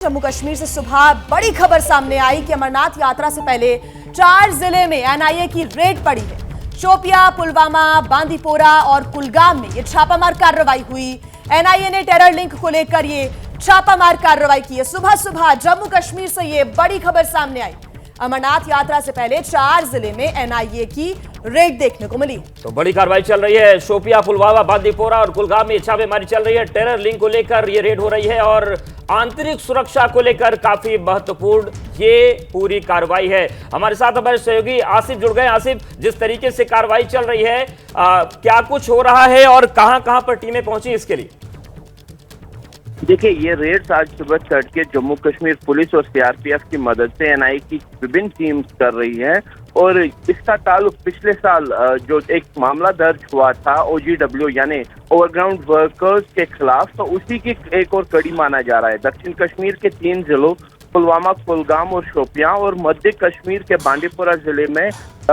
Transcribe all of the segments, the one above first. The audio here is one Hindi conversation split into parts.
जम्मू कश्मीर से सुबह बड़ी खबर सामने आई कि अमरनाथ यात्रा से पहले 4 जिले में एनआईए की रेड पड़ी है। शोपियां, पुलवामा, बांदीपोरा और कुलगाम में ये छापामार कार्रवाई हुई। एनआईए ने टेरर लिंक को लेकर ये छापामार कार्रवाई की है। सुबह सुबह जम्मू कश्मीर से ये बड़ी खबर सामने आई। अमरनाथ यात्रा से पहले 4 जिले में एनआईए की रेड देखने को मिली। तो बड़ी कार्रवाई चल रही है। शोपियां, पुलवामा, बांदीपोरा और कुलगाम में छापेमारी चल रही है। टेरर लिंक को लेकर ये रेड हो रही है और आंतरिक सुरक्षा को लेकर काफी महत्वपूर्ण ये पूरी कार्रवाई है। हमारे साथ हमारे सहयोगी आसिफ जुड़ गए। आसिफ, जिस तरीके से कार्रवाई चल रही है, क्या कुछ हो रहा है और कहां-कहां पर टीमें पहुंची इसके लिए? देखिए, ये रेड्स आज सुबह तड़के जम्मू कश्मीर पुलिस और सीआरपीएफ की मदद से एनआईए की विभिन्न टीम्स कर रही है और इसका ताल्लुक पिछले साल जो एक मामला दर्ज हुआ था ओजीडब्ल्यू यानी ओवरग्राउंड वर्कर्स के खिलाफ, तो उसी की एक और कड़ी माना जा रहा है। दक्षिण कश्मीर के 3 जिलों पुलवामा, कुलगाम और शोपियां और मध्य कश्मीर के बांदीपोरा जिले में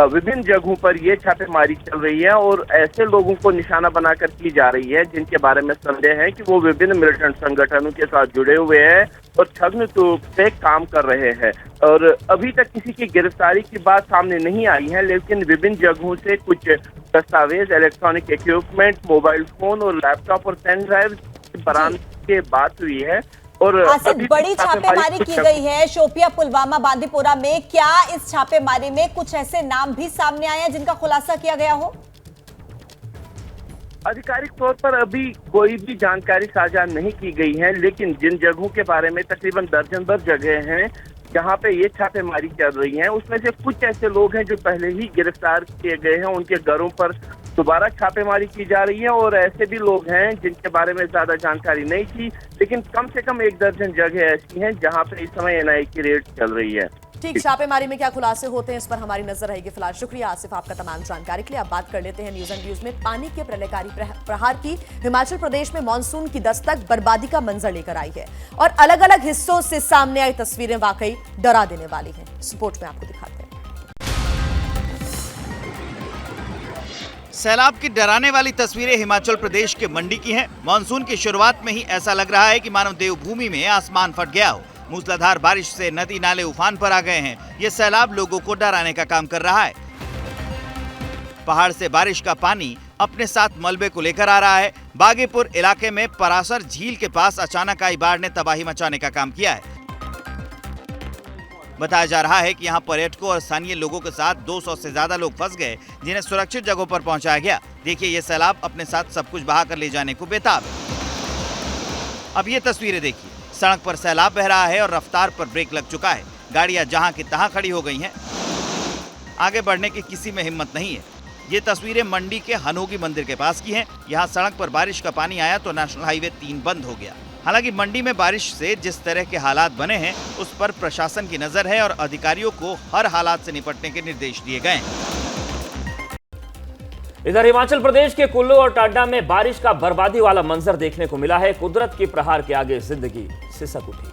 विभिन्न जगहों पर ये छापेमारी चल रही है और ऐसे लोगों को निशाना बनाकर की जा रही है जिनके बारे में संदेह है कि वो विभिन्न मिलिटेंट संगठनों के साथ जुड़े हुए हैं और छद्म रूप से काम कर रहे हैं। और अभी तक किसी की गिरफ्तारी की बात सामने नहीं आई है, लेकिन विभिन्न जगहों से कुछ दस्तावेज, इलेक्ट्रॉनिक इक्विपमेंट, मोबाइल फोन और लैपटॉप और पेन ड्राइव बरामद के बात हुई है। और बड़ी छापेमारी की गई है शोपियां, पुलवामा, बांदीपोरा में। क्या इस छापेमारी में कुछ ऐसे नाम भी सामने आए हैं जिनका खुलासा किया गया हो? आधिकारिक तौर पर अभी कोई भी जानकारी साझा नहीं की गई है, लेकिन जिन जगहों के बारे में तकरीबन दर्जन भर जगह हैं जहां पे ये छापेमारी चल रही है, उसमें से कुछ ऐसे लोग हैं जो पहले ही गिरफ्तार किए गए हैं। उनके घरों पर दोबारा छापेमारी की जा रही है और ऐसे भी लोग हैं जिनके बारे में ज्यादा जानकारी नहीं थी, लेकिन कम से कम 1 दर्जन जगह ऐसी हैं जहां पे इस समय एनआईए की रेड चल रही है। ठीक, छापेमारी में क्या खुलासे होते हैं इस पर हमारी नजर रहेगी। फिलहाल शुक्रिया आसिफ आपका तमाम जानकारी के लिए। अब बात कर लेते हैं न्यूज एंड व्यूज में पानी के प्रलयकारी प्रहार की। हिमाचल प्रदेश में मानसून की दस्तक बर्बादी का मंजर लेकर आई है और अलग अलग हिस्सों से सामने आई तस्वीरें वाकई डरा देने वाली हैं। रिपोर्ट में आपको दिखाते हैं। सैलाब की डराने वाली तस्वीरें हिमाचल प्रदेश के मंडी की हैं। मानसून की शुरुआत में ही ऐसा लग रहा है कि मानो देवभूमि में आसमान फट गया हो। मूसलाधार बारिश से नदी नाले उफान पर आ गए हैं। ये सैलाब लोगों को डराने का काम कर रहा है। पहाड़ से बारिश का पानी अपने साथ मलबे को लेकर आ रहा है। बागीपुर इलाके में परासर झील के पास अचानक आई बाढ़ ने तबाही मचाने का काम किया है। बताया जा रहा है कि यहाँ पर्यटकों और स्थानीय लोगों के साथ 200 से ज्यादा लोग फंस गए, जिन्हें सुरक्षित जगहों पर पहुंचाया गया। देखिए, ये सैलाब अपने साथ सब कुछ बहा कर ले जाने को बेताब है। अब ये तस्वीरें देखिए। सड़क पर सैलाब बह रहा है और रफ्तार पर ब्रेक लग चुका है। गाड़ियां जहां की तहां खड़ी हो गई हैं। आगे बढ़ने की किसी में हिम्मत नहीं है। ये तस्वीरें मंडी के हनोगी मंदिर के पास की हैं। यहाँ सड़क पर बारिश का पानी आया तो नेशनल हाईवे 3 बंद हो गया। हालांकि मंडी में बारिश से जिस तरह के हालात बने हैं, उस पर प्रशासन की नजर है और अधिकारियों को हर हालात से निपटने के निर्देश दिए गए हैं। इधर हिमाचल प्रदेश के कुल्लू और टांडा में बारिश का बर्बादी वाला मंजर देखने को मिला है। कुदरत की प्रहार के आगे जिंदगी सिसक उठी।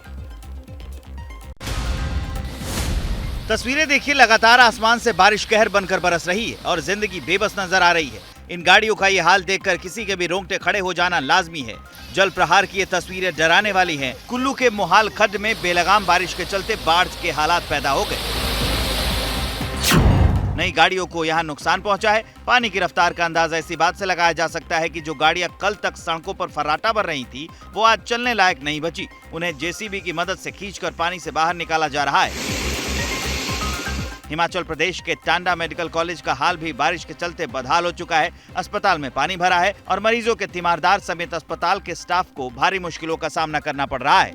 तस्वीरें देखिए, लगातार आसमान से बारिश कहर बनकर बरस रही है और जिंदगी बेबस नजर आ रही है। इन गाड़ियों का ये हाल देखकर किसी के भी रोंगटे खड़े हो जाना लाजमी है। जल प्रहार की ये तस्वीरें डराने वाली हैं। कुल्लू के मोहाल खड्ड में बेलगाम बारिश के चलते बाढ़ के हालात पैदा हो गए। नई गाड़ियों को यहाँ नुकसान पहुंचा है। पानी की रफ्तार का अंदाजा इसी बात से लगाया जा सकता है कि जो गाड़ियां कल तक सड़कों पर फर्राटा भर रही थी, वो आज चलने लायक नहीं बची। उन्हें जेसीबी की मदद से खींचकर पानी से बाहर निकाला जा रहा है। हिमाचल प्रदेश के टांडा मेडिकल कॉलेज का हाल भी बारिश के चलते बदहाल हो चुका है। अस्पताल में पानी भरा है और मरीजों के तीमारदार समेत अस्पताल के स्टाफ को भारी मुश्किलों का सामना करना पड़ रहा है।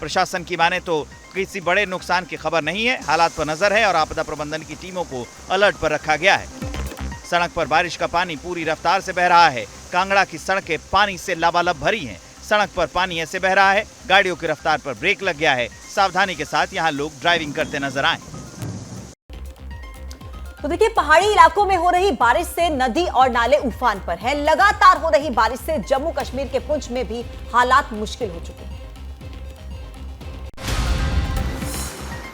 प्रशासन की माने तो किसी बड़े नुकसान की खबर नहीं है। हालात पर नजर है और आपदा प्रबंधन की टीमों को अलर्ट पर रखा गया है। सड़क पर बारिश का पानी पूरी रफ्तार से बह रहा है। कांगड़ा की सड़कें पानी से लबालब भरी हैं। सड़क पर पानी ऐसे बह रहा है, गाड़ियों की रफ्तार पर ब्रेक लग गया है। सावधानी के साथ यहाँ लोग ड्राइविंग करते नजर आए। तो देखिए, पहाड़ी इलाकों में हो रही बारिश से नदी और नाले उफान पर हैं। लगातार हो रही बारिश से जम्मू कश्मीर के पुंछ में भी हालात मुश्किल हो चुके हैं।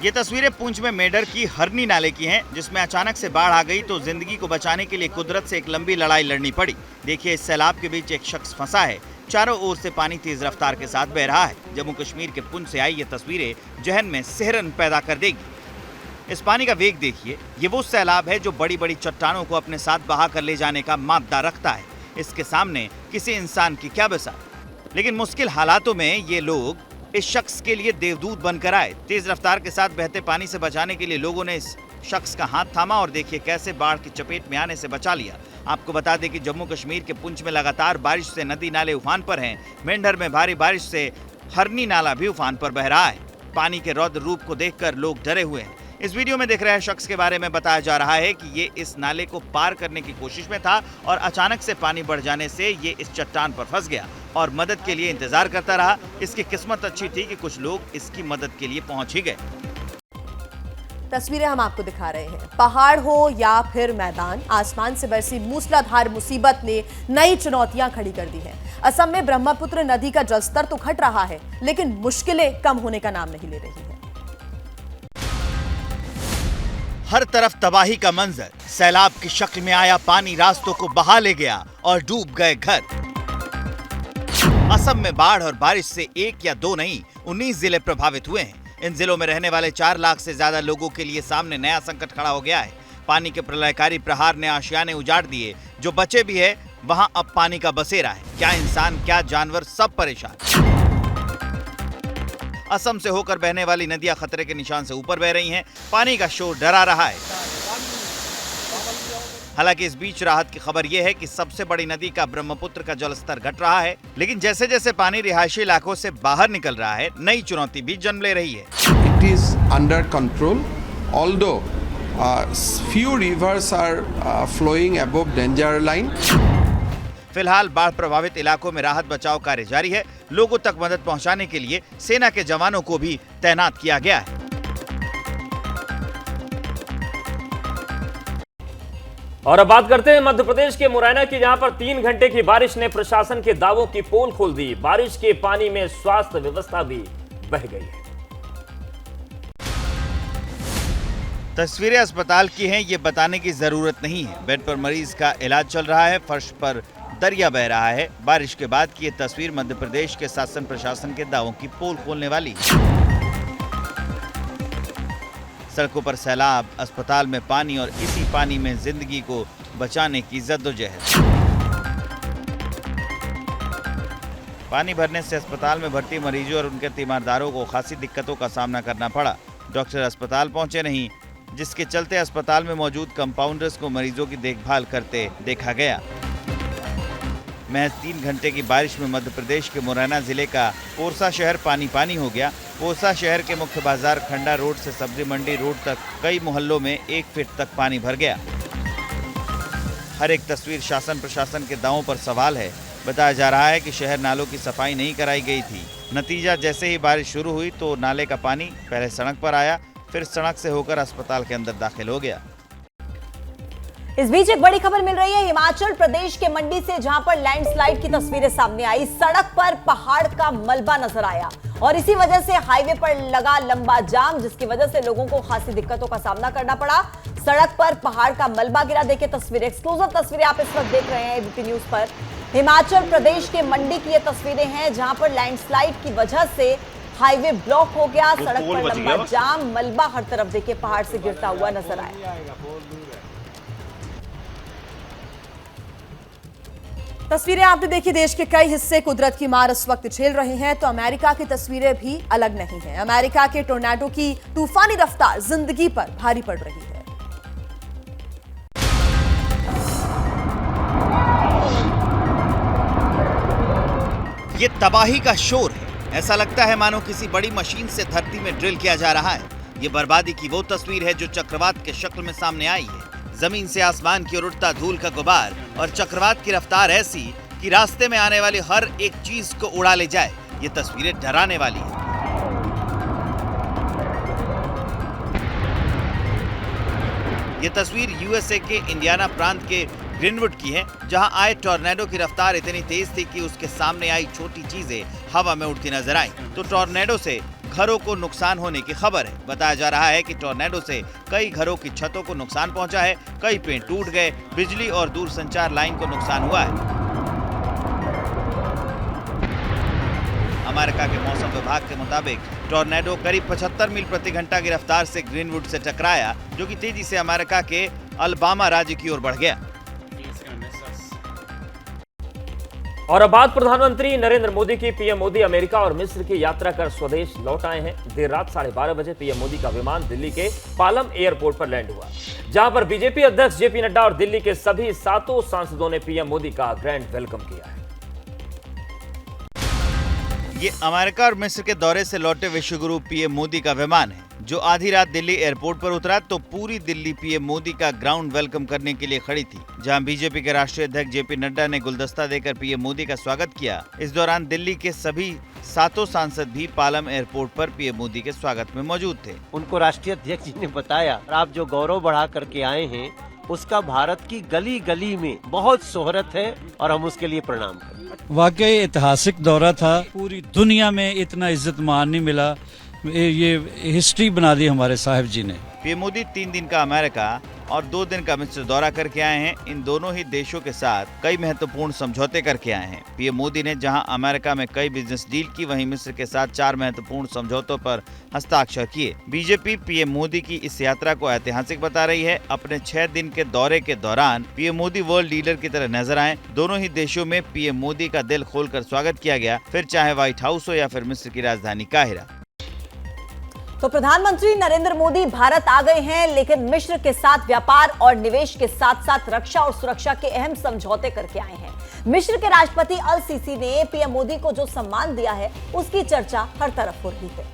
ये तस्वीरें पुंछ में मेडर की हरनी नाले की हैं, जिसमें अचानक से बाढ़ आ गई तो जिंदगी को बचाने के लिए कुदरत से एक लंबी लड़ाई लड़नी पड़ी। देखिए, इस सैलाब के बीच एक शख्स फंसा है। चारों ओर से पानी तेज रफ्तार के साथ बह रहा है। जम्मू कश्मीर के पुंछ से आई ये तस्वीरें जहन में सिहरन पैदा कर देगी। इस पानी का वेग देखिए, ये वो सैलाब है जो बड़ी बड़ी चट्टानों को अपने साथ बहा कर ले जाने का मादा रखता है। इसके सामने किसी इंसान की क्या बसात। लेकिन मुश्किल हालातों में ये लोग इस शख्स के लिए देवदूत बनकर आए। तेज रफ्तार के साथ बहते पानी से बचाने के लिए लोगों ने इस शख्स का हाथ थामा और देखिए कैसे बाढ़ की चपेट में आने से बचा लिया। आपको बता दें कि जम्मू कश्मीर के पुंछ में लगातार बारिश से नदी नाले उफान पर हैं। मेंढर में भारी बारिश से हरनी नाला भी उफान पर बह रहा है। पानी के रौद्र रूप को देखकर लोग डरे हुए हैं। इस वीडियो में दिख रहे शख्स के बारे में बताया जा रहा है कि ये इस नाले को पार करने की कोशिश में था और अचानक से पानी बढ़ जाने से ये इस चट्टान पर फंस गया और मदद के लिए इंतजार करता रहा। इसकी किस्मत अच्छी थी कि कुछ लोग इसकी मदद के लिए पहुंच ही गए। तस्वीरें हम आपको दिखा रहे हैं। पहाड़ हो या फिर मैदान, आसमान से बरसी मूसलाधार मुसीबत ने नई चुनौतियां खड़ी कर दी हैं। असम में ब्रह्मपुत्र नदी का जलस्तर तो घट रहा है, लेकिन मुश्किलें कम होने का नाम नहीं ले रही हैं। हर तरफ तबाही का मंजर। सैलाब की शक्ल में आया पानी रास्तों को बहा ले गया और डूब गए घर। असम में बाढ़ और बारिश से 1 या 2 नहीं 19 जिले प्रभावित हुए हैं। इन जिलों में रहने वाले 4 लाख से ज्यादा लोगों के लिए सामने नया संकट खड़ा हो गया है। पानी के प्रलयकारी प्रहार ने आशियाने उजाड़ दिए। जो बचे भी है वहां अब पानी का बसेरा है। क्या इंसान क्या जानवर सब परेशान। असम से होकर बहने वाली नदियां खतरे के निशान से ऊपर बह रही हैं। पानी का शोर डरा रहा है। हालांकि इस बीच राहत की खबर यह है कि सबसे बड़ी नदी का ब्रह्मपुत्र का जलस्तर घट रहा है। लेकिन जैसे जैसे पानी रिहायशी इलाकों से बाहर निकल रहा है, नई चुनौती भी जन्म ले रही है। It is under control, although few rivers are flowing above danger line. फिलहाल बाढ़ प्रभावित इलाकों में राहत बचाव कार्य जारी है। लोगों तक मदद पहुंचाने के लिए सेना के जवानों को भी तैनात किया गया है। और अब बात करते हैं मध्य प्रदेश के मुरैना की, जहां पर 3 घंटे की बारिश ने प्रशासन के दावों की पोल खोल दी। बारिश के पानी में स्वास्थ्य व्यवस्था भी बह गई है। तस्वीरें अस्पताल की हैं, ये बताने की जरूरत नहीं है। बेड पर मरीज का इलाज चल रहा है, फर्श पर दरिया बह रहा है। बारिश के बाद की ये तस्वीर मध्य प्रदेश के शासन प्रशासन के दावों की पोल खोलने वाली है। सड़कों पर सैलाब, अस्पताल में पानी और इसी पानी में जिंदगी को बचाने की जद्दोजहद। पानी भरने से अस्पताल में भर्ती मरीजों और उनके तीमारदारों को खासी दिक्कतों का सामना करना पड़ा। डॉक्टर अस्पताल पहुंचे नहीं, जिसके चलते अस्पताल में मौजूद कंपाउंडर्स को मरीजों की देखभाल करते देखा गया। महज 3 घंटे की बारिश में मध्य प्रदेश के मुरैना जिले का पोरसा शहर पानी पानी हो गया। पोरसा शहर के मुख्य बाजार खंडा रोड से सब्जी मंडी रोड तक कई मोहल्लों में 1 फीट तक पानी भर गया। हर एक तस्वीर शासन प्रशासन के दावों पर सवाल है। बताया जा रहा है कि शहर नालों की सफाई नहीं कराई गई थी। नतीजा, जैसे ही बारिश शुरू हुई तो नाले का पानी पहले सड़क पर आया, फिर सड़क से होकर अस्पताल के अंदर दाखिल हो गया। इस बीच एक बड़ी खबर मिल रही है हिमाचल प्रदेश के मंडी से, जहां पर लैंडस्लाइड की तस्वीरें सामने आई। सड़क पर पहाड़ का मलबा नजर आया और इसी वजह से हाईवे पर लगा लंबा जाम, जिसकी वजह से लोगों को खासी दिक्कतों का सामना करना पड़ा। सड़क पर पहाड़ का मलबा गिरा। देखिए तस्वीरें, एक्सक्लूसिव तस्वीरें आप इस वक्त देख रहे हैं एबीपी न्यूज पर। हिमाचल प्रदेश के मंडी की ये तस्वीरें हैं, जहां पर लैंडस्लाइड की वजह से हाईवे ब्लॉक हो गया। सड़क पर लंबा जाम, मलबा हर तरफ देखिए पहाड़ से गिरता हुआ नजर आया। तस्वीरें आपने देखी। देश के कई हिस्से कुदरत की मार इस वक्त झेल रहे हैं, तो अमेरिका की तस्वीरें भी अलग नहीं हैं। अमेरिका के टोर्नाडो की तूफानी रफ्तार जिंदगी पर भारी पड़ रही है। ये तबाही का शोर है। ऐसा लगता है मानो किसी बड़ी मशीन से धरती में ड्रिल किया जा रहा है। ये बर्बादी की वो तस्वीर है जो चक्रवात के शक्ल में सामने आई है। जमीन से आसमान की ओर उड़ता धूल का गुबार और चक्रवात की रफ्तार ऐसी कि रास्ते में आने वाली हर एक चीज को उड़ा ले जाए। ये तस्वीरें डराने वाली हैं। ये तस्वीर यूएसए के इंडियाना प्रांत के ग्रीनवुड की है, जहां आए टॉर्नेडो की रफ्तार इतनी तेज थी कि उसके सामने आई छोटी चीजें हवा में उड़ती नजर आई। तो टॉर्नेडो से घरों को नुकसान होने की खबर है। बताया जा रहा है कि टॉर्नेडो से कई घरों की छतों को नुकसान पहुंचा है, कई पेड़ टूट गए, बिजली और दूरसंचार लाइन को नुकसान हुआ है। अमेरिका के मौसम विभाग के मुताबिक टॉर्नेडो करीब 75 मील प्रति घंटा की रफ्तार से ग्रीनवुड से टकराया, जो कि तेजी से अमेरिका के अलबामा राज्य की ओर बढ़ गया। और अब बात प्रधानमंत्री नरेंद्र मोदी की। पीएम मोदी अमेरिका और मिस्र की यात्रा कर स्वदेश लौट आए हैं। देर रात 12:30 बजे पीएम मोदी का विमान दिल्ली के पालम एयरपोर्ट पर लैंड हुआ, जहां पर बीजेपी अध्यक्ष जेपी नड्डा और दिल्ली के सभी 7 सांसदों ने पीएम मोदी का ग्रैंड वेलकम किया है। ये अमेरिका और मिस्र के दौरे से लौटे विश्वगुरु पीएम मोदी का विमान है, जो आधी रात दिल्ली एयरपोर्ट पर उतरा तो पूरी दिल्ली पीएम मोदी का ग्राउंड वेलकम करने के लिए खड़ी थी, जहां बीजेपी के राष्ट्रीय अध्यक्ष जेपी नड्डा ने गुलदस्ता देकर पीएम मोदी का स्वागत किया। इस दौरान दिल्ली के सभी 7 सांसद भी पालम एयरपोर्ट पर पीएम मोदी के स्वागत में मौजूद थे। उनको राष्ट्रीय अध्यक्ष जी ने बताया, आप जो गौरव बढ़ा करके आए हैं उसका भारत की गली गली में बहुत शोहरत है और हम उसके लिए प्रणाम करते हैं। वाकई ऐतिहासिक दौरा था, पूरी दुनिया में इतना इज्जत मान नहीं मिला, ये हिस्ट्री बना दी हमारे साहिब जी ने। पीएम मोदी 3 दिन का अमेरिका और 2 दिन का मिस्र दौरा करके आए हैं। इन दोनों ही देशों के साथ कई महत्वपूर्ण समझौते करके आए हैं। पीएम मोदी ने जहां अमेरिका में कई बिजनेस डील की, वहीं मिस्र के साथ 4 महत्वपूर्ण समझौतों पर हस्ताक्षर किए। बीजेपी पीएम मोदी की इस यात्रा को ऐतिहासिक बता रही है। अपने 6 दिन के दौरे के दौरान पीएम मोदी वर्ल्ड लीडर की तरह नजर आए। दोनों ही देशों में पीएम मोदी का दिल खोलकर स्वागत किया गया, फिर चाहे व्हाइट हाउस हो या फिर मिस्र की राजधानी काहिरा। तो प्रधानमंत्री नरेंद्र मोदी भारत आ गए हैं, लेकिन मिस्र के साथ व्यापार और निवेश के साथ साथ रक्षा और सुरक्षा के अहम समझौते करके आए हैं। मिस्र के राष्ट्रपति अल सीसी ने पीएम मोदी को जो सम्मान दिया है, उसकी चर्चा हर तरफ हो रही है।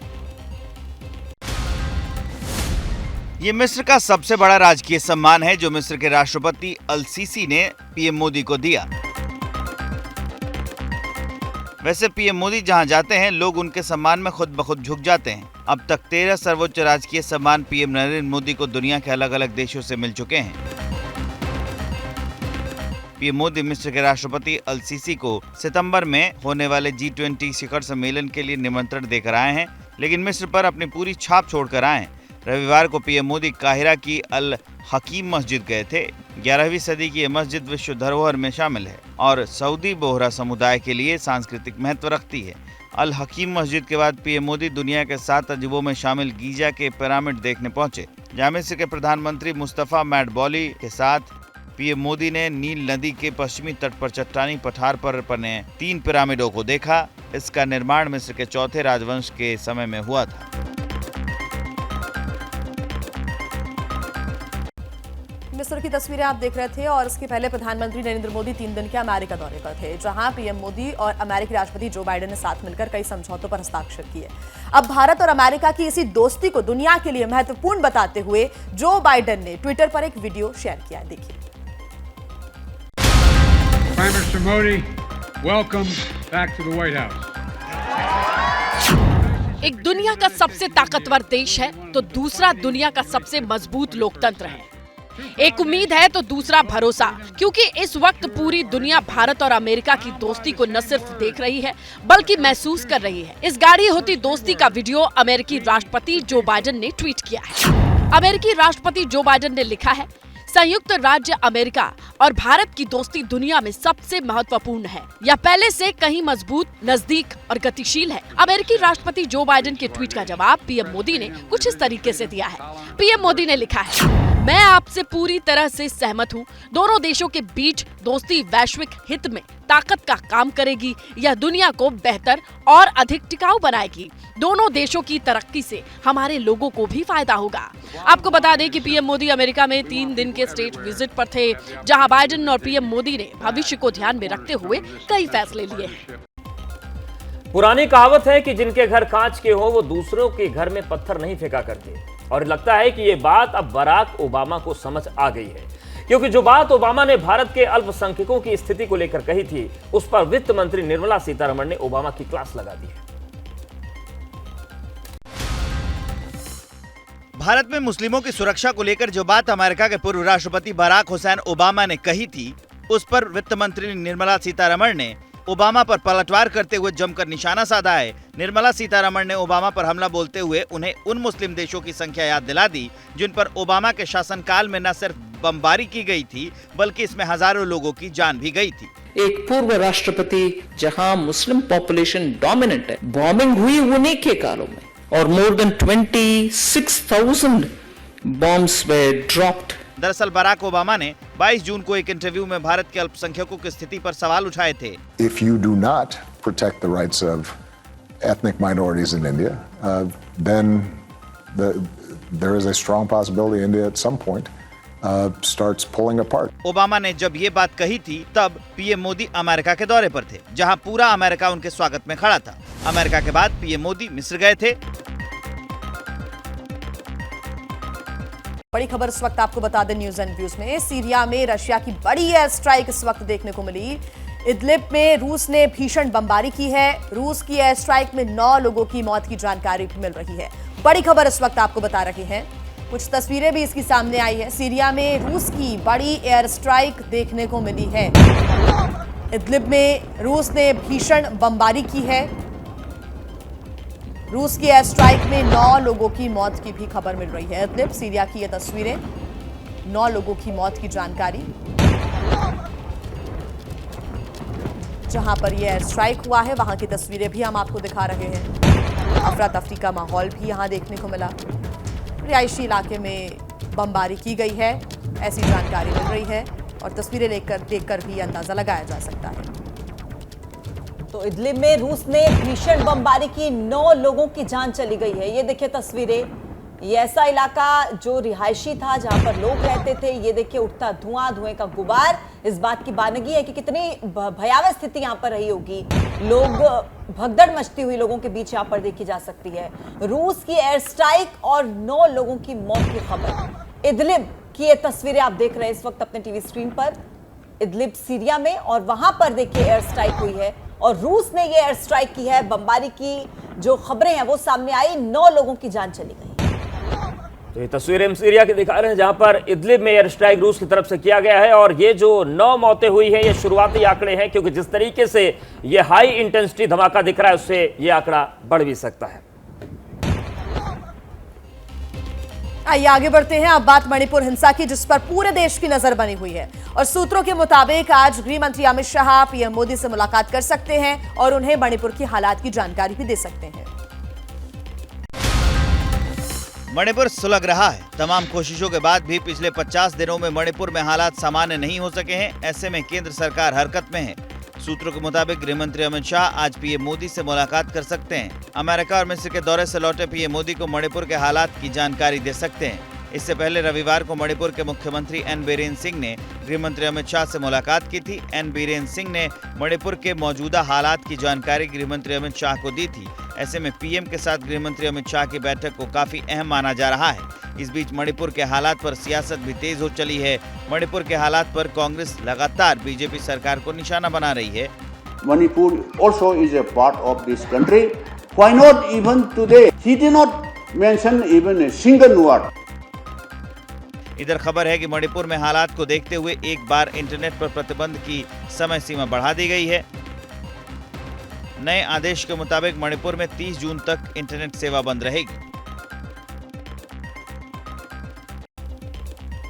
ये मिस्र का सबसे बड़ा राजकीय सम्मान है जो मिस्र के राष्ट्रपति अल सीसी ने पीएम मोदी को दिया। वैसे पीएम मोदी जहां जाते हैं, लोग उनके सम्मान में खुद ब खुद झुक जाते हैं। अब तक 13 सर्वोच्च राजकीय सम्मान पीएम नरेंद्र मोदी को दुनिया के अलग अलग देशों से मिल चुके हैं। पीएम मोदी मिस्र के राष्ट्रपति अल सीसी को सितंबर में होने वाले G20 शिखर सम्मेलन के लिए निमंत्रण देकर आए हैं, लेकिन मिस्र पर अपनी पूरी छाप छोड़कर आए। रविवार को पीएम मोदी काहिरा की अल हकीम मस्जिद गए थे। 11वीं सदी की यह मस्जिद विश्व धरोहर में शामिल है और सऊदी बोहरा समुदाय के लिए सांस्कृतिक महत्व रखती है। अल हकीम मस्जिद के बाद पीएम मोदी दुनिया के 7 अजूबों में शामिल गीजा के पिरामिड देखने पहुंचे। जहां मिस्र के प्रधानमंत्री मुस्तफा मैडबौली के साथ पीएम मोदी ने नील नदी के पश्चिमी तट पर चट्टानी पठार पर बने 3 पिरामिडों को देखा। इसका निर्माण मिस्र के चौथे राजवंश के समय में हुआ था। मिस्र की तस्वीरें आप देख रहे थे और इसके पहले प्रधानमंत्री नरेंद्र मोदी 3 दिन के अमेरिका दौरे पर थे, जहां पीएम मोदी और अमेरिकी राष्ट्रपति जो बाइडेन ने साथ मिलकर कई समझौतों पर हस्ताक्षर किए। अब भारत और अमेरिका की इसी दोस्ती को दुनिया के लिए महत्वपूर्ण बताते हुए जो बाइडेन ने ट्विटर पर एक वीडियो शेयर किया है। देखिए। Prime Minister Modi, welcome back to the White House. एक दुनिया का सबसे ताकतवर देश है तो दूसरा दुनिया का सबसे मजबूत लोकतंत्र है। एक उम्मीद है तो दूसरा भरोसा, क्योंकि इस वक्त पूरी दुनिया भारत और अमेरिका की दोस्ती को न सिर्फ देख रही है बल्कि महसूस कर रही है। इस गाढ़ी होती दोस्ती का वीडियो अमेरिकी राष्ट्रपति जो बाइडेन ने ट्वीट किया है। अमेरिकी राष्ट्रपति जो बाइडेन ने लिखा है, संयुक्त राज्य अमेरिका और भारत की दोस्ती दुनिया में सबसे महत्वपूर्ण है। यह पहले से कहीं मजबूत, नजदीक और गतिशील है। अमेरिकी राष्ट्रपति जो बाइडेन के ट्वीट का जवाब पीएम मोदी ने कुछ इस तरीके से दिया है। पीएम मोदी ने लिखा है, मैं आपसे पूरी तरह से सहमत हूँ। दोनों देशों के बीच दोस्ती वैश्विक हित में ताकत का काम करेगी। यह दुनिया को बेहतर और अधिक टिकाऊ बनाएगी। दोनों देशों की तरक्की से हमारे लोगों को भी फायदा होगा। आपको बता दें कि पीएम मोदी अमेरिका में 3 दिन के स्टेट विजिट पर थे, जहां बाइडेन और पीएम मोदी ने भविष्य को ध्यान में रखते हुए कई फैसले लिए हैं। पुरानी कहावत है कि जिनके घर कांच के हो वो दूसरों के घर में पत्थर नहीं फेंका करते, और लगता है कि ये बात अब बराक ओबामा को समझ आ गई है, क्योंकि जो बात ओबामा ने भारत के अल्पसंख्यकों की स्थिति को लेकर कही थी, उस पर वित्त मंत्री निर्मला सीतारमण ने ओबामा की क्लास लगा दी है। भारत में मुस्लिमों की सुरक्षा को लेकर जो बात अमेरिका के पूर्व राष्ट्रपति बराक हुसैन ओबामा ने कही थी, उस पर वित्त मंत्री निर्मला सीतारमण ने ओबामा पर पलटवार करते हुए जमकर निशाना साधा है। निर्मला सीतारमण ने ओबामा पर हमला बोलते हुए उन्हें उन मुस्लिम देशों की संख्या याद दिला दी जिन पर ओबामा के शासनकाल में न सिर्फ बमबारी की गई थी बल्कि इसमें हजारों लोगों की जान भी गई थी। एक पूर्व राष्ट्रपति जहां मुस्लिम पॉपुलेशन डोमिनेंट है, बॉम्बिंग हुई उन्हीं के कालों में और मोर देन 26,000 बॉम्ब्स वे ड्रॉप्ड। दरअसल बराक ओबामा ने 22 जून को एक इंटरव्यू में भारत के अल्पसंख्यकों की स्थिति पर सवाल उठाए थे। If you do not protect the rights of ethnic minorities in India, then there is a strong possibility India at some point starts pulling apart. Obama ने जब ये बात कही थी तब पीएम मोदी अमेरिका के दौरे पर थे, जहां पूरा अमेरिका उनके स्वागत में खड़ा था। अमेरिका के बाद पीएम मोदी मिस्र गए थे। बड़ी खबर इस वक्त आपको बता दें न्यूज एंड व्यूज में, सीरिया में रशिया की बड़ी एयर स्ट्राइक इस वक्त देखने को मिली। इदलिब में रूस ने भीषण बमबारी की है। रूस की एयर स्ट्राइक में 9 लोगों की मौत की जानकारी भी मिल रही है। बड़ी खबर इस वक्त आपको बता रहे हैं, कुछ तस्वीरें भी इसकी सामने आई है। सीरिया में रूस की बड़ी एयर स्ट्राइक देखने को मिली है। इदलिब में रूस ने भीषण बमबारी की है। रूस की एयर स्ट्राइक में 9 लोगों की मौत की भी खबर मिल रही है। इदलिब सीरिया की ये तस्वीरें, 9 लोगों की मौत की जानकारी, जहां पर ये एयर स्ट्राइक हुआ है वहां की तस्वीरें भी हम आपको दिखा रहे हैं। अफरा तफरी का माहौल भी यहां देखने को मिला। रिहायशी इलाके में बमबारी की गई है, ऐसी जानकारी मिल रही है और तस्वीरें देखकर भी अंदाजा लगाया जा सकता है। तो इदलिब में रूस ने भीषण बमबारी की, 9 लोगों की जान चली गई है। ये देखिए तस्वीरें, ये ऐसा इलाका जो रिहायशी था जहां पर लोग रहते थे। ये देखिए उठता धुआं, धुएं का गुबार, इस बात की बानगी है कि कितनी भयावह स्थिति यहां पर रही होगी। लोग, भगदड़ मचती हुई लोगों के बीच यहां पर देखी जा सकती है। रूस की एयर स्ट्राइक और 9 लोगों की मौत की खबर। इदलिब की ये तस्वीरें आप देख रहे हैं इस वक्त अपने टीवी स्क्रीन पर। इदलिब सीरिया में, और वहां पर देखिए एयर स्ट्राइक हुई है और रूस ने ये एयर स्ट्राइक की है। बमबारी की जो खबरें हैं वो सामने आई, 9 लोगों की जान चली गई। तो ये तस्वीरें हम सीरिया की दिखा रहे हैं जहां पर इदलिब में एयर स्ट्राइक रूस की तरफ से किया गया है और ये जो 9 मौतें हुई हैं ये शुरुआती आंकड़े हैं, क्योंकि जिस तरीके से ये हाई इंटेंसिटी धमाका दिख रहा है उससे ये आंकड़ा बढ़ भी सकता है। आइए आगे बढ़ते हैं। अब बात मणिपुर हिंसा की, जिस पर पूरे देश की नजर बनी हुई है और सूत्रों के मुताबिक आज गृह मंत्री अमित शाह पीएम मोदी से मुलाकात कर सकते हैं और उन्हें मणिपुर की हालात की जानकारी भी दे सकते हैं। मणिपुर सुलग रहा है। तमाम कोशिशों के बाद भी पिछले 50 दिनों में मणिपुर में हालात सामान्य नहीं हो सके हैं। ऐसे में केंद्र सरकार हरकत में है। सूत्रों के मुताबिक गृह मंत्री अमित शाह आज पीएम मोदी से मुलाकात कर सकते हैं। अमेरिका और मिस्र के दौरे से लौटे पीएम मोदी को मणिपुर के हालात की जानकारी दे सकते हैं। इससे पहले रविवार को मणिपुर के मुख्यमंत्री एन बीरेन सिंह ने गृह मंत्री अमित शाह से मुलाकात की थी। एन बीरेन सिंह ने मणिपुर के मौजूदा हालात की जानकारी गृह मंत्री अमित शाह को दी थी। ऐसे में पीएम के साथ गृह मंत्री अमित शाह की बैठक को काफी अहम माना जा रहा है। इस बीच मणिपुर के हालात पर सियासत भी तेज हो चली है। मणिपुर के हालात पर कांग्रेस लगातार बीजेपी सरकार को निशाना बना रही है। Manipur also is a part of this country. Why not even today? He did not mention even a single word. इधर खबर है कि मणिपुर में हालात को देखते हुए एक बार इंटरनेट पर प्रतिबंध की समय सीमा बढ़ा दी गई है। नए आदेश के मुताबिक मणिपुर में 30 जून तक इंटरनेट सेवा बंद रहेगी।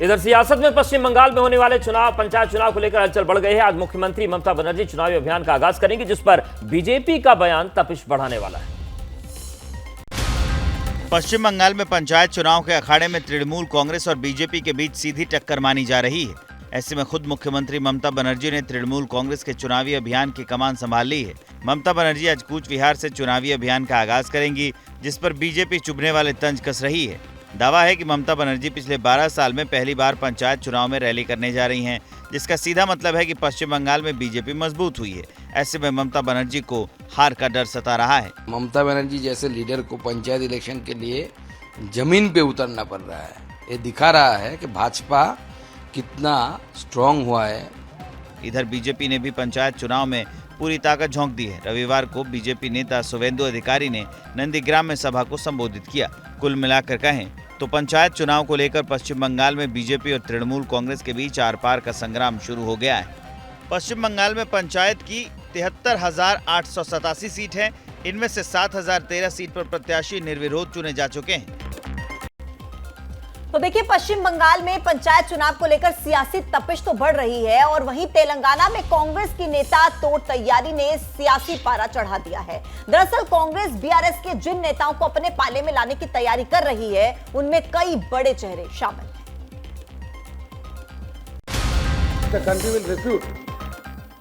इधर सियासत में पश्चिम बंगाल में होने वाले चुनाव, पंचायत चुनाव को लेकर हलचल बढ़ गई है। आज मुख्यमंत्री ममता बनर्जी चुनावी अभियान का आगाज करेंगी, जिस पर बीजेपी का बयान तपिश बढ़ाने वाला है। पश्चिम बंगाल में पंचायत चुनाव के अखाड़े में तृणमूल कांग्रेस और बीजेपी के बीच सीधी टक्कर मानी जा रही है। ऐसे में खुद मुख्यमंत्री ममता बनर्जी ने तृणमूल कांग्रेस के चुनावी अभियान की कमान संभाल ली है। ममता बनर्जी आज कूच विहार से चुनावी अभियान का आगाज करेंगी, जिस पर बीजेपी चुभने वाले तंज कस रही है। दावा है कि ममता बनर्जी पिछले 12 साल में पहली बार पंचायत चुनाव में रैली करने जा रही हैं, जिसका सीधा मतलब है कि पश्चिम बंगाल में बीजेपी मजबूत हुई है। ऐसे में ममता बनर्जी को हार का डर सता रहा है। ममता बनर्जी जैसे लीडर को पंचायत इलेक्शन के लिए जमीन पे उतरना पड़ रहा है। ये दिखा रहा है कि भाजपा कितना स्ट्रांग हुआ है। इधर बीजेपी ने भी पंचायत चुनाव में पूरी ताकत झोंक दी है। रविवार को बीजेपी नेता शुवेंदु अधिकारी ने नंदीग्राम में सभा को संबोधित किया। कुल मिलाकर कहें तो पंचायत चुनाव को लेकर पश्चिम बंगाल में बीजेपी और तृणमूल कांग्रेस के बीच आर पार का संग्राम शुरू हो गया है। पश्चिम बंगाल में पंचायत की 73,887 सीट हैं। इनमें से 7,013 सीट पर प्रत्याशी निर्विरोध चुने जा चुके हैं। तो देखिए, पश्चिम बंगाल में पंचायत चुनाव को लेकर सियासी तपिश तो बढ़ रही है और वहीं तेलंगाना में कांग्रेस की नेता तोड़ तैयारी ने सियासी पारा चढ़ा दिया है। दरअसल कांग्रेस बीआरएस के जिन नेताओं को अपने पाले में लाने की तैयारी कर रही है, उनमें कई बड़े चेहरे शामिल हैं।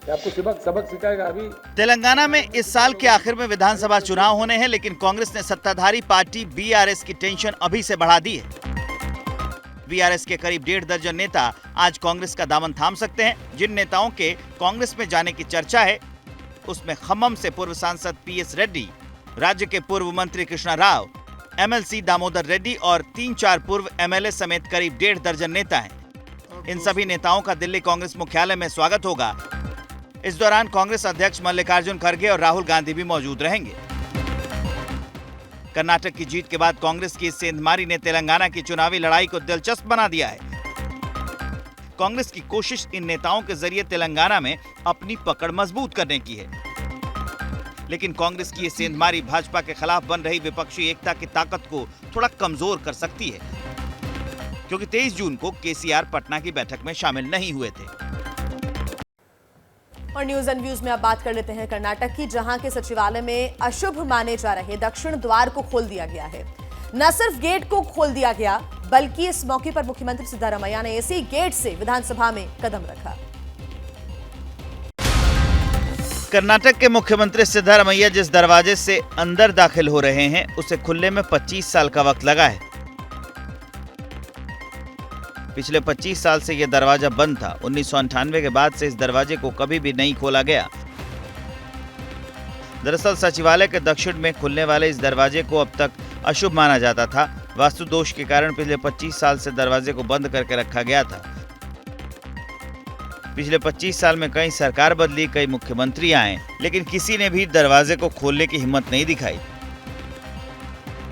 आपको सबक सिखाएगा अभी। तेलंगाना में इस साल के आखिर में विधानसभा चुनाव होने हैं, लेकिन कांग्रेस ने सत्ताधारी पार्टी बीआरएस की टेंशन अभी से बढ़ा दी है। बीआरएस के करीब 1.5 दर्जन नेता आज कांग्रेस का दामन थाम सकते हैं। जिन नेताओं के कांग्रेस में जाने की चर्चा है, उसमें खम्मम से पूर्व सांसद पीएस रेड्डी, राज्य के पूर्व मंत्री कृष्णा राव, एमएलसी दामोदर रेड्डी और 3-4 पूर्व एमएलए समेत करीब 1.5 दर्जन नेता हैं। इन सभी नेताओं का दिल्ली कांग्रेस मुख्यालय में स्वागत होगा। इस दौरान कांग्रेस अध्यक्ष मल्लिकार्जुन खड़गे और राहुल गांधी भी मौजूद रहेंगे। कर्नाटक की जीत के बाद कांग्रेस की सेंधमारी ने तेलंगाना की चुनावी लड़ाई को दिलचस्प बना दिया है। कांग्रेस की कोशिश इन नेताओं के जरिए तेलंगाना में अपनी पकड़ मजबूत करने की है, लेकिन कांग्रेस की ये सेंधमारी भाजपा के खिलाफ बन रही विपक्षी एकता की ताकत को थोड़ा कमजोर कर सकती है, क्योंकि 23 जून को केसीआर पटना की बैठक में शामिल नहीं हुए थे। और न्यूज एंड व्यूज में अब बात कर लेते हैं कर्नाटक की, जहां के सचिवालय में अशुभ माने जा रहे दक्षिण द्वार को खोल दिया गया है। न सिर्फ गेट को खोल दिया गया, बल्कि इस मौके पर मुख्यमंत्री सिद्धारमैया ने इसी गेट से विधानसभा में कदम रखा। कर्नाटक के मुख्यमंत्री सिद्धारमैया जिस दरवाजे से अंदर दाखिल हो रहे हैं, उसे खुलने में 25 साल का वक्त लगा है। पिछले 25 साल से यह दरवाजा बंद था। 1998 के बाद से इस दरवाजे को कभी भी नहीं खोला गया। दरअसल सचिवालय के दक्षिण में खुलने वाले इस दरवाजे को अब तक अशुभ माना जाता था। वास्तु दोष के कारण पिछले 25 साल से दरवाजे को बंद करके रखा गया था। पिछले 25 साल में कई सरकार बदली, कई मुख्यमंत्री आए, लेकिन किसी ने भी दरवाजे को खोलने की हिम्मत नहीं दिखाई।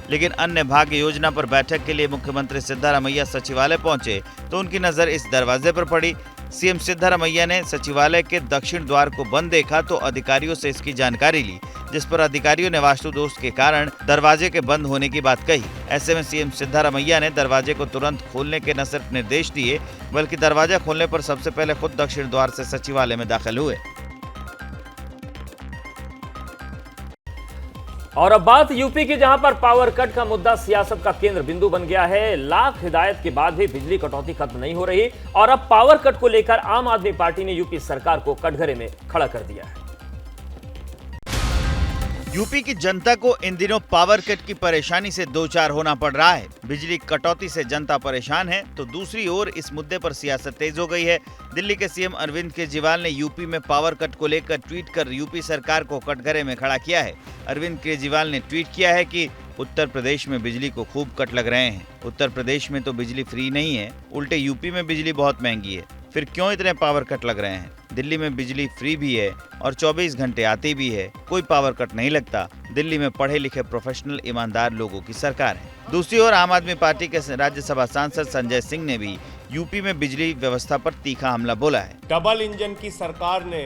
लेकिन अन्य भाग्य योजना पर बैठक के लिए मुख्यमंत्री सिद्धारमैया सचिवालय पहुंचे तो उनकी नजर इस दरवाजे पर पड़ी। सीएम सिद्धारमैया ने सचिवालय के दक्षिण द्वार को बंद देखा तो अधिकारियों से इसकी जानकारी ली, जिस पर अधिकारियों ने वास्तु दोष के कारण दरवाजे के बंद होने की बात कही। ऐसे में सीएम सिद्धारमैया ने दरवाजे को तुरंत खोलने के न सिर्फ निर्देश दिए, बल्कि दरवाजा खोलने पर सबसे पहले खुद दक्षिण द्वार से सचिवालय में दाखिल हुए। और अब बात यूपी की, जहां पर पावर कट का मुद्दा सियासत का केंद्र बिंदु बन गया है। लाख हिदायत के बाद भी बिजली कटौती खत्म नहीं हो रही और अब पावर कट को लेकर आम आदमी पार्टी ने यूपी सरकार को कटघरे में खड़ा कर दिया है। यूपी की जनता को इन दिनों पावर कट की परेशानी से दो चार होना पड़ रहा है। बिजली कटौती से जनता परेशान है तो दूसरी ओर इस मुद्दे पर सियासत तेज हो गई है। दिल्ली के सीएम अरविंद केजरीवाल ने यूपी में पावर कट को लेकर ट्वीट कर यूपी सरकार को कटघरे में खड़ा किया है। अरविंद केजरीवाल ने ट्वीट किया है कि उत्तर प्रदेश में बिजली को खूब कट लग रहे हैं। उत्तर प्रदेश में तो बिजली फ्री नहीं है, उल्टे यूपी में बिजली बहुत महंगी है, फिर क्यों इतने पावर कट लग रहे हैं। दिल्ली में बिजली फ्री भी है और 24 घंटे आती भी है, कोई पावर कट नहीं लगता। दिल्ली में पढ़े लिखे प्रोफेशनल ईमानदार लोगों की सरकार है। दूसरी ओर आम आदमी पार्टी के राज्यसभा सांसद संजय सिंह ने भी यूपी में बिजली व्यवस्था पर तीखा हमला बोला है। डबल इंजन की सरकार ने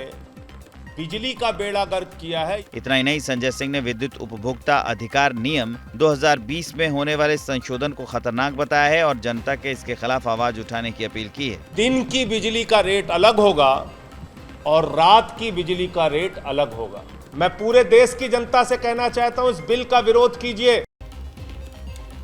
बिजली का बेड़ा गर्क किया है। इतना ही नहीं, संजय सिंह ने विद्युत उपभोक्ता अधिकार नियम 2020 में होने वाले संशोधन को खतरनाक बताया है और जनता के इसके खिलाफ आवाज उठाने की अपील की है। दिन की बिजली का रेट अलग होगा और रात की बिजली का रेट अलग होगा। मैं पूरे देश की जनता से कहना चाहता हूं, इस बिल का विरोध कीजिए।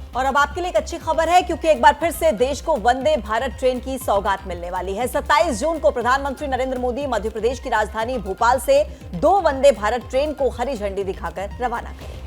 और अब आपके लिए एक अच्छी खबर है, क्योंकि एक बार फिर से देश को वंदे भारत ट्रेन की सौगात मिलने वाली है। 27 जून को प्रधानमंत्री नरेंद्र मोदी मध्य प्रदेश की राजधानी भोपाल से 2 वंदे भारत ट्रेन को हरी झंडी दिखाकर रवाना करेंगे।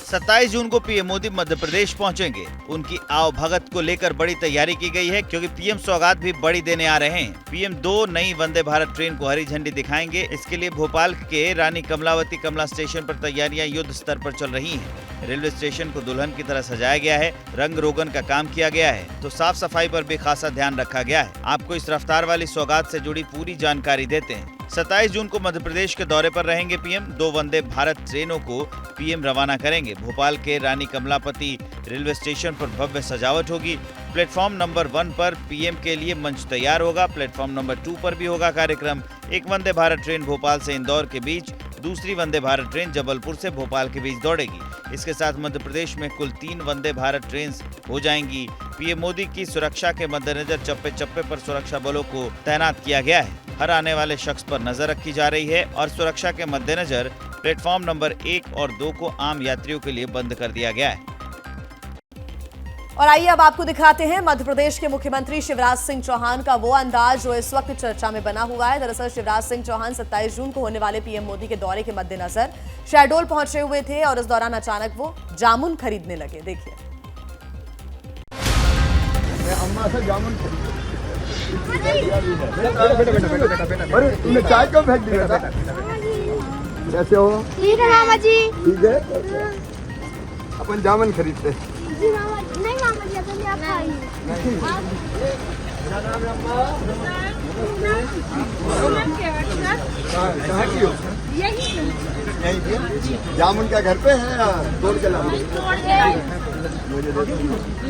27 जून को पीएम मोदी मध्य प्रदेश पहुंचेंगे। उनकी आवभगत को लेकर बड़ी तैयारी की गई है, क्योंकि पीएम सौगात भी बड़ी देने आ रहे हैं। पीएम 2 नई वंदे भारत ट्रेन को हरी झंडी दिखाएंगे। इसके लिए भोपाल के रानी कमलावती कमला स्टेशन पर तैयारियां युद्ध स्तर पर चल रही हैं। रेलवे स्टेशन को दुल्हन की तरह सजाया गया है, रंग रोगन का काम किया गया है, तो साफ सफाई पर भी खासा ध्यान रखा गया है। आपको इस रफ्तार वाली सौगात से जुड़ी पूरी जानकारी देते हैं। 27 जून को मध्य प्रदेश के दौरे पर रहेंगे पीएम। 2 वंदे भारत ट्रेनों को पीएम रवाना करेंगे। भोपाल के रानी कमलापति रेलवे स्टेशन पर भव्य सजावट होगी। प्लेटफॉर्म नंबर 1 पर पीएम के लिए मंच तैयार होगा। प्लेटफॉर्म नंबर 2 पर भी होगा कार्यक्रम। एक वंदे भारत ट्रेन भोपाल से इंदौर के बीच, दूसरी वंदे भारत ट्रेन जबलपुर से भोपाल के बीच दौड़ेगी। इसके साथ मध्य प्रदेश में कुल 3 वंदे भारत ट्रेन हो जाएंगी। पीएम मोदी की सुरक्षा के मद्देनजर चप्पे चप्पे पर सुरक्षा बलों को तैनात किया गया है। हर आने वाले शख्स पर नजर रखी जा रही है और सुरक्षा के मद्देनजर प्लेटफॉर्म नंबर 1 और 2 को आम यात्रियों के लिए बंद कर दिया गया है। और आइए अब आपको दिखाते हैं मध्य प्रदेश के मुख्यमंत्री शिवराज सिंह चौहान का वो अंदाज जो इस वक्त चर्चा में बना हुआ है। दरअसल शिवराज सिंह चौहान 27 जून को होने वाले पीएम मोदी के दौरे के मद्देनजर शहडोल पहुंचे हुए थे और इस दौरान अचानक वो जामुन खरीदने लगे। देखिए, तुमने चाय क्यों फेंक दी? कैसे हो? ठीक है मामा जी। ठीक है, अपन जामुन खरीदते। जी मामा, नहीं मामा जी, अपन आप खाइए। कहाँ की हो? यही जामुन का घर पे है या तोड़ के लाए?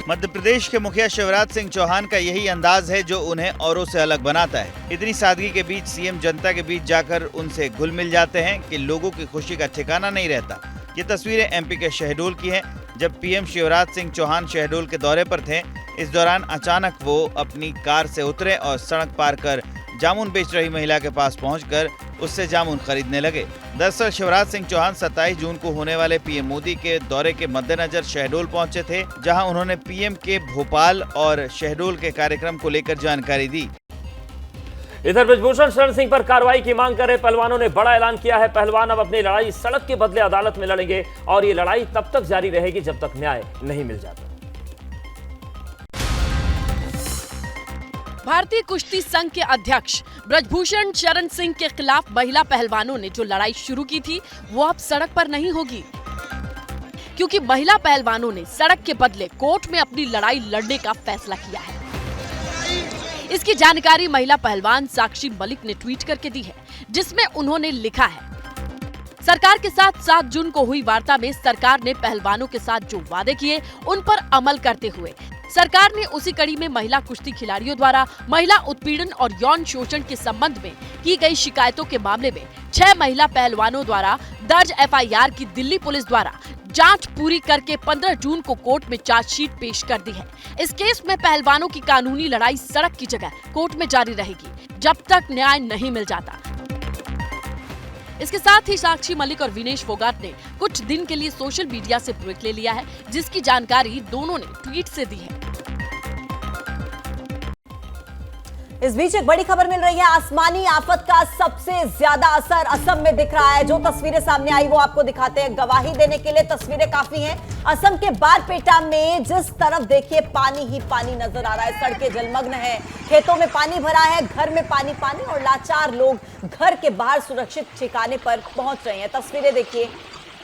मध्य प्रदेश के मुखिया शिवराज सिंह चौहान का यही अंदाज है जो उन्हें औरों से अलग बनाता है। इतनी सादगी के बीच सीएम जनता के बीच जाकर उनसे घुल मिल जाते हैं कि लोगों की खुशी का ठिकाना नहीं रहता। ये तस्वीरें एमपी के शहडोल की हैं। जब पीएम शिवराज सिंह चौहान शहडोल के दौरे पर थे, इस दौरान अचानक वो अपनी कार से उतरे और सड़क पार कर जामुन बेच रही महिला के पास पहुंचकर उससे जामुन खरीदने लगे। दरअसल शिवराज सिंह चौहान 27 जून को होने वाले पीएम मोदी के दौरे के मद्देनजर शहडोल पहुंचे थे, जहां उन्होंने पीएम के भोपाल और शहडोल के कार्यक्रम को लेकर जानकारी दी। इधर ब्रजभूषण शरण सिंह पर कार्रवाई की मांग कर रहे पहलवानों ने बड़ा ऐलान किया है। पहलवान अब अपनी लड़ाई सड़क के बदले अदालत में लड़ेंगे और ये लड़ाई तब तक जारी रहेगी जब तक न्याय नहीं मिल जाता। भारतीय कुश्ती संघ के अध्यक्ष ब्रजभूषण शरण सिंह के खिलाफ महिला पहलवानों ने जो लड़ाई शुरू की थी वो अब सड़क पर नहीं होगी, क्योंकि महिला पहलवानों ने सड़क के बदले कोर्ट में अपनी लड़ाई लड़ने का फैसला किया है। इसकी जानकारी महिला पहलवान साक्षी मलिक ने ट्वीट करके दी है, जिसमें उन्होंने लिखा है, सरकार के साथ 7 जून को हुई वार्ता में सरकार ने पहलवानों के साथ जो वादे किए उन पर अमल करते हुए सरकार ने उसी कड़ी में महिला कुश्ती खिलाड़ियों द्वारा महिला उत्पीड़न और यौन शोषण के संबंध में की गई शिकायतों के मामले में 6 महिला पहलवानों द्वारा दर्ज एफआईआर की दिल्ली पुलिस द्वारा जांच पूरी करके 15 जून को कोर्ट में चार्जशीट पेश कर दी है। इस केस में पहलवानों की कानूनी लड़ाई सड़क की जगह कोर्ट में जारी रहेगी जब तक न्याय नहीं मिल जाता। इसके साथ ही साक्षी मलिक और विनेश फोगाट ने कुछ दिन के लिए सोशल मीडिया से ब्रेक ले लिया है, जिसकी जानकारी दोनों ने ट्वीट से दी है। इस बीच एक बड़ी खबर मिल रही है। आसमानी आफत का सबसे ज्यादा असर असम में दिख रहा है। जो तस्वीरें सामने आई वो आपको दिखाते हैं। गवाही देने के लिए तस्वीरें काफी हैं। असम के बारपेटा में जिस तरफ देखिए पानी ही पानी नजर आ रहा है। सड़कें जलमग्न है, खेतों में पानी भरा है, घर में पानी पानी और लाचार लोग घर के बाहर सुरक्षित ठिकाने पर पहुंच रहे हैं। तस्वीरें देखिए।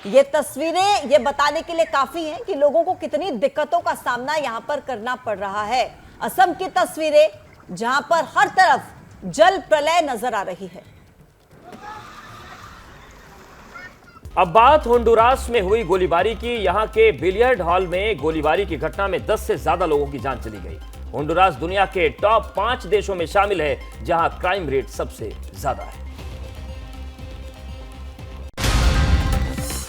ये तस्वीरें ये बताने के लिए काफी हैं कि लोगों को कितनी दिक्कतों का सामना यहां पर करना पड़ रहा है। असम की तस्वीरें जहां पर हर तरफ जल प्रलय नजर आ रही है। अब बात होंडुरास में हुई गोलीबारी की। यहां के बिलियर्ड हॉल में गोलीबारी की घटना में 10 से ज्यादा लोगों की जान चली गई। होंडुरास दुनिया के टॉप 5 देशों में शामिल है जहां क्राइम रेट सबसे ज्यादा है।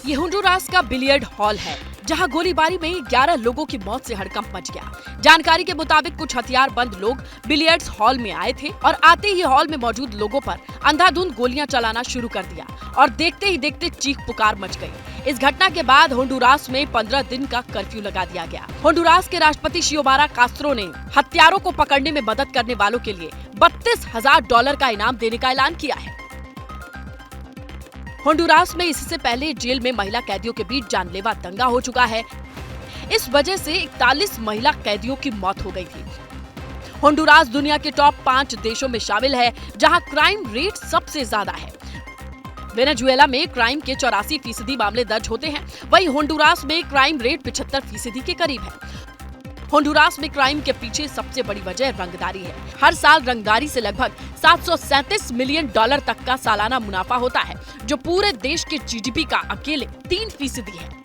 ये होंडुरास का बिलियर्ड हॉल है जहां गोलीबारी में 11 लोगों की मौत से हड़कंप मच गया। जानकारी के मुताबिक कुछ हथियारबंद लोग बिलियर्ड्स हॉल में आए थे और आते ही हॉल में मौजूद लोगों पर अंधाधुंध गोलियां चलाना शुरू कर दिया और देखते ही देखते चीख पुकार मच गई। इस घटना के बाद होंडुरास में 15 दिन का कर्फ्यू लगा दिया गया। होंडुरास के राष्ट्रपति शियोबारा कास्त्रो ने हत्यारों को पकड़ने में मदद करने वालों के लिए $32,000 का इनाम देने का ऐलान किया है। होंडुरास में इससे पहले जेल में महिला कैदियों के बीच जानलेवा दंगा हो चुका है। इस वजह से 41 महिला कैदियों की मौत हो गई थी। होंडुरास दुनिया के टॉप 5 देशों में शामिल है जहां क्राइम रेट सबसे ज्यादा है। वेनेजुएला में क्राइम के 84% मामले दर्ज होते हैं, वहीं होंडुरास में क्राइम रेट 75% के करीब है। होंडुरास में क्राइम के पीछे सबसे बड़ी वजह रंगदारी है। हर साल रंगदारी से लगभग 737 मिलियन डॉलर तक का सालाना मुनाफा होता है, जो पूरे देश के जीडीपी का अकेले 3% है।